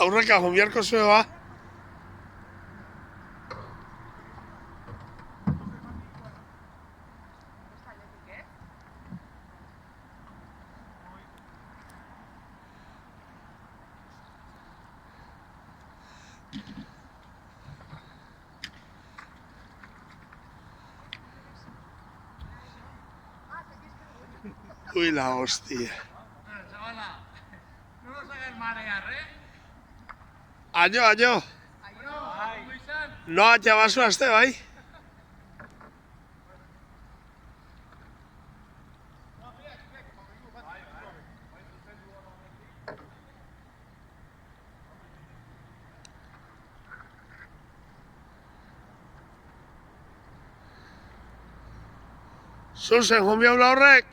Aurreka joan biharko zueba. Uy, la hostia. Chavala, no nos hagas marear, ¿eh? Año, año. No, ya vas a este, bai. Zuzen, joan bihaula horrek.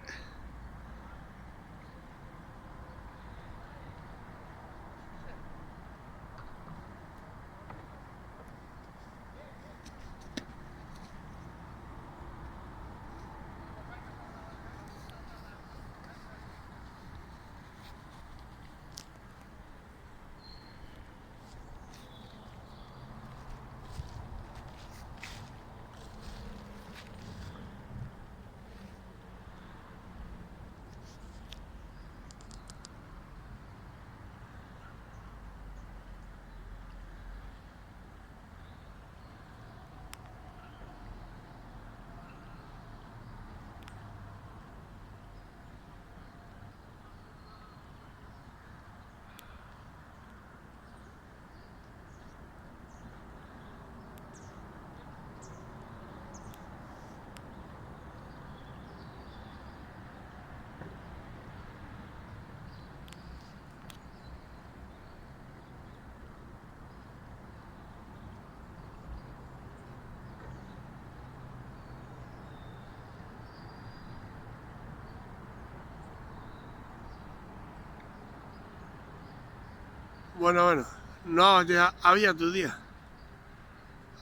Bueno, no, ya había tu día.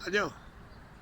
Adiós.